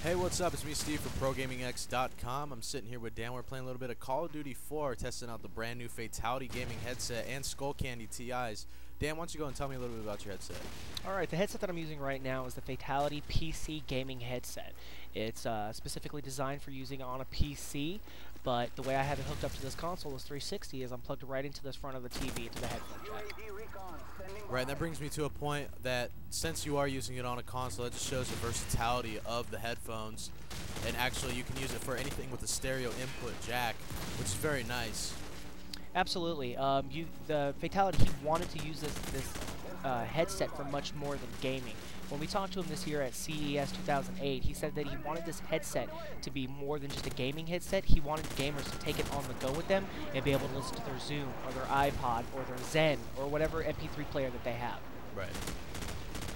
Hey, what's up? It's me, Steve, from Progamingx.com. I'm sitting here with Dan. We're playing a little bit of Call of Duty 4, testing out the brand new Fatal1ty gaming headset and Skullcandy TIs. Dan, why don't you go and tell me a little bit about your headset? Alright, the headset that I'm using right now is the Fatal1ty PC gaming headset. It's specifically designed for using on a PC, but the way I have it hooked up to this console is 360, is I'm plugged right into this front of the TV, into the headphone jack. Right, and that brings me to a point that since you are using it on a console, it just shows the versatility of the headphones, and actually you can use it for anything with a stereo input jack, which is very nice. Absolutely. The Fatal1ty, he wanted to use this headset for much more than gaming. When we talked to him this year at CES 2008, he said that he wanted this headset to be more than just a gaming headset. He wanted gamers to take it on the go with them and be able to listen to their Zoom or their iPod or their Zen or whatever MP3 player that they have. Right.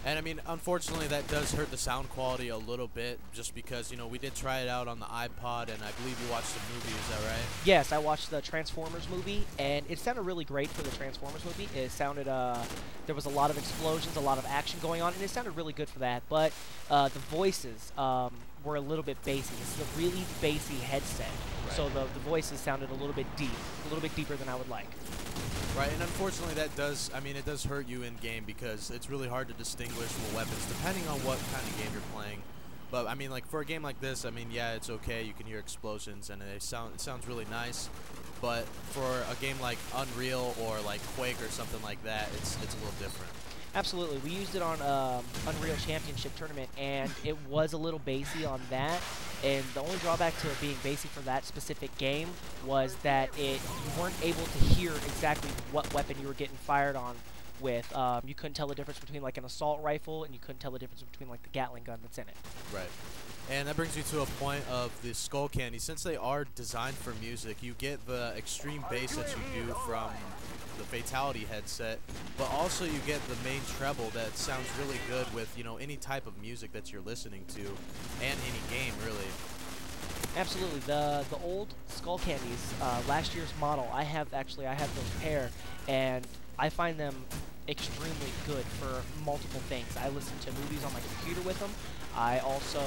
And I mean, unfortunately, that does hurt the sound quality a little bit, just because, you know, we did try it out on the iPod, and I believe you watched the movie, is that right? Yes, I watched the Transformers movie, and it sounded really great for the Transformers movie. It sounded, there was a lot of explosions, a lot of action going on, and it sounded really good for that, but the voices were a little bit bassy. This is a really bassy headset, right. So the voices sounded a little bit deep, a little bit deeper than I would like. Right, and unfortunately that does, I mean, it does hurt you in-game because it's really hard to distinguish the weapons depending on what kind of game you're playing. But, I mean, like, for a game like this, I mean, yeah, it's okay, you can hear explosions and it sounds really nice. But for a game like Unreal or like Quake or something like that, it's a little different. Absolutely. We used it on Unreal Championship Tournament, and it was a little bassy on that. And the only drawback to it being bassy for that specific game was that you weren't able to hear exactly what weapon you were getting fired on with. You couldn't tell the difference between like an assault rifle, and you couldn't tell the difference between like the Gatling gun that's in it. Right. And that brings me to a point of the Skullcandy. Since they are designed for music, you get the extreme bass that you do from the Fatal1ty headset, but also you get the main treble that sounds really good with, you know, any type of music that you're listening to, and any game really. Absolutely. The old Skullcandys, last year's model, I have those pair, and I find them extremely good for multiple things. I listen to movies on my computer with them. I also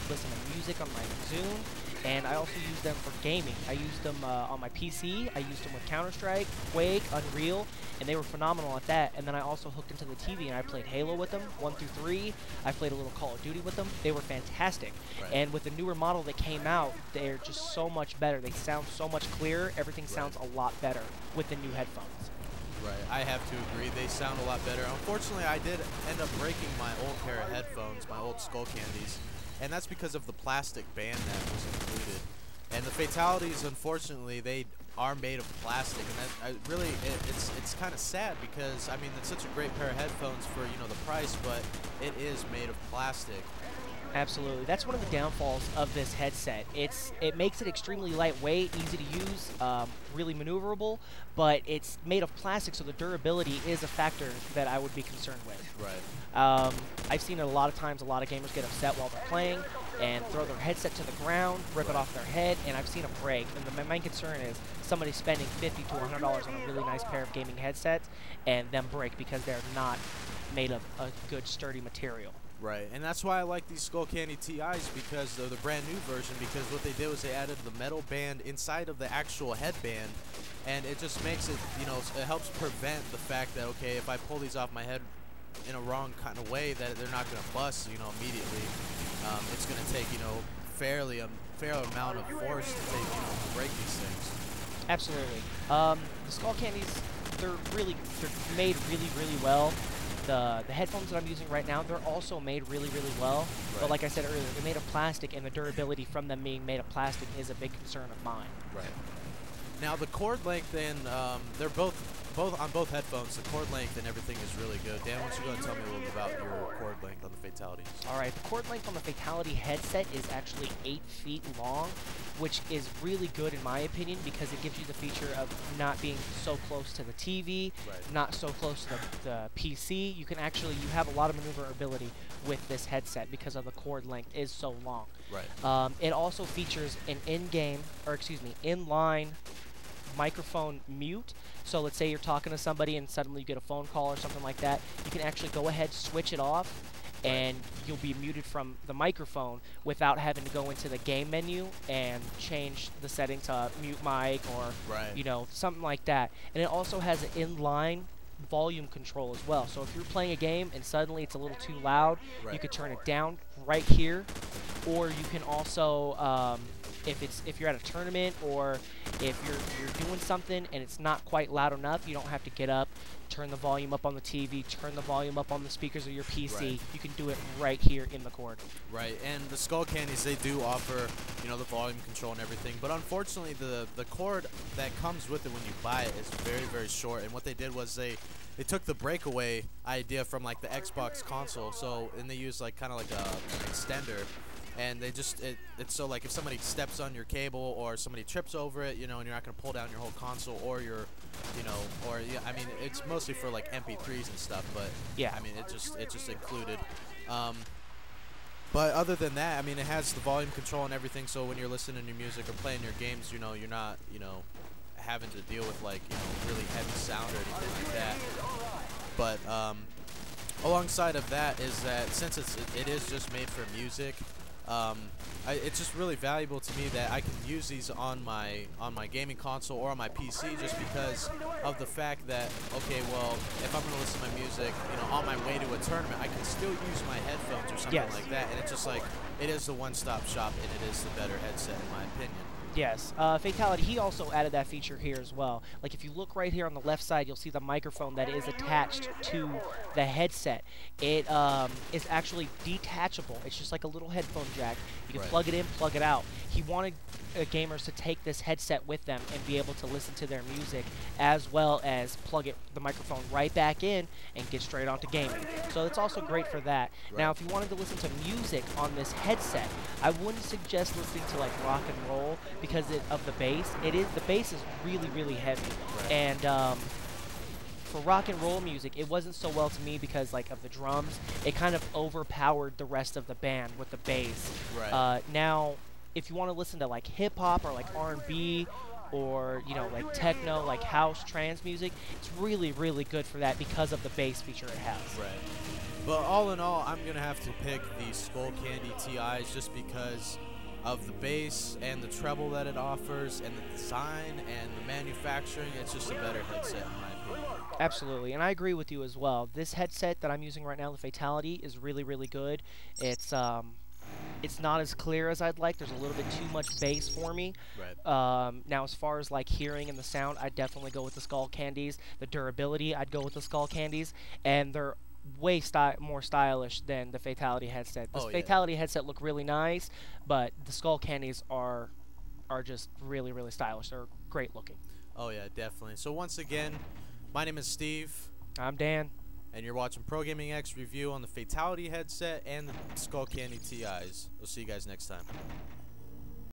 listen to music on my Zoom, and I also use them for gaming. I used them on my PC. I used them with Counter-Strike, Quake, Unreal, and they were phenomenal at that. And then I also hooked into the TV, and I played Halo with them, 1 through 3. I played a little Call of Duty with them. They were fantastic. Right. And with the newer model that came out, they're just so much better. They sound so much clearer. Everything sounds a lot better with the new headphones. Right, I have to agree. They sound a lot better. Unfortunately, I did end up breaking my old pair of headphones, my old Skullcandys, and that's because of the plastic band that was included. And the Fatal1tys, unfortunately, they are made of plastic, and that it's kind of sad because, I mean, it's such a great pair of headphones for, you know, the price, but it is made of plastic. Absolutely. That's one of the downfalls of this headset. It makes it extremely lightweight, easy to use, really maneuverable, but it's made of plastic, so the durability is a factor that I would be concerned with. Right. I've seen it a lot of times. A lot of gamers get upset while they're playing and throw their headset to the ground, rip it off their head, and I've seen them break. And my main concern is somebody spending $50 to $100 on a really nice pair of gaming headsets and them break because they're not made of a good, sturdy material. Right, and that's why I like these Skullcandy TIs, because they're the brand new version, because what they did was they added the metal band inside of the actual headband, and it just makes it, you know, it helps prevent the fact that, okay, if I pull these off my head in a wrong kind of way, that they're not going to bust, you know, immediately. It's going to take, you know, fair amount of force to take, you know, to break these things. Absolutely. The Skullcandys, they're made really, really well. The headphones that I'm using right now, they're also made really, really well. Right. But like I said earlier, they're made of plastic, and the durability from them being made of plastic is a big concern of mine. Right. Now the cord length and they're both on both headphones. The cord length and everything is really good. Dan, why don't you go and tell me a little bit about your cord length on the Fatal1tys? All right, the cord length on the Fatal1ty headset is actually 8 feet long, which is really good in my opinion because it gives you the feature of not being so close to the TV, right, not so close to the PC. You have a lot of maneuverability with this headset because of the cord length is so long. Right. It also features an inline microphone mute. So let's say you're talking to somebody and suddenly you get a phone call or something like that. You can actually go ahead, switch it off, and you'll be muted from the microphone without having to go into the game menu and change the setting to mute mic or you know, something like that. And it also has an inline volume control as well. So if you're playing a game and suddenly it's a little too loud, you could turn it down right here, or you can also if you're at a tournament or if you're doing something and it's not quite loud enough, you don't have to get up, turn the volume up on the TV, turn the volume up on the speakers of your PC. You can do it right here in the cord. Right, and the Skullcandies, they do offer, you know, the volume control and everything, but unfortunately the cord that comes with it when you buy it is very, very short. And what they did was they took the breakaway idea from like the Xbox console, and they used like kind of like an extender. And they just, it's so like if somebody steps on your cable or somebody trips over it, you know, and you're not going to pull down your whole console or your, you know, or, yeah, I mean, it's mostly for like MP3s and stuff, but yeah, I mean, it just included. But other than that, I mean, it has the volume control and everything, so when you're listening to music or playing your games, you know, you're not, you know, having to deal with like, you know, really heavy sound or anything like that. But alongside of that is that since it is just made for music, it's just really valuable to me that I can use these on my gaming console or on my PC, just because of the fact that, okay, well, if I'm going to listen to my music, you know, on my way to a tournament, I can still use my headphones or something like that, and it's just like, it is the one-stop shop, and it is the better headset in my opinion. Yes, Fatal1ty, he also added that feature here as well. Like if you look right here on the left side, you'll see the microphone that is attached to the headset. It is actually detachable. It's just like a little headphone jack. You can plug it in, plug it out. He wanted gamers to take this headset with them and be able to listen to their music, as well as plug the microphone right back in and get straight onto gaming. So it's also great for that. Now, if you wanted to listen to music on this headset, I wouldn't suggest listening to like rock and roll because of the bass. The bass is really, really heavy, and for rock and roll music, it wasn't so well to me because like of the drums. It kind of overpowered the rest of the band with the bass. Now, if you want to listen to like hip hop or like R&B or, you know, like techno, like house, trance music, it's really, really good for that because of the bass feature it has. But all in all, I'm gonna have to pick the Skullcandy TIs just because of the bass and the treble that it offers and the design and the manufacturing. It's just a better headset in my opinion. Absolutely, and I agree with you as well. This headset that I'm using right now, the Fatal1ty, is really, really good. It's not as clear as I'd like. There's a little bit too much bass for me. Now, as far as like hearing and the sound, I'd definitely go with the Skullcandies. The durability, I'd go with the Skullcandies, and they're way more stylish than the Fatal1ty headset. The Fatal1ty headset look really nice, but the Skullcandies are just really, really stylish. They're great looking. Oh yeah, definitely. So once again, my name is Steve. I'm Dan. And you're watching Progamingx review on the Fatal1ty headset and the Skullcandy TIs. We'll see you guys next time.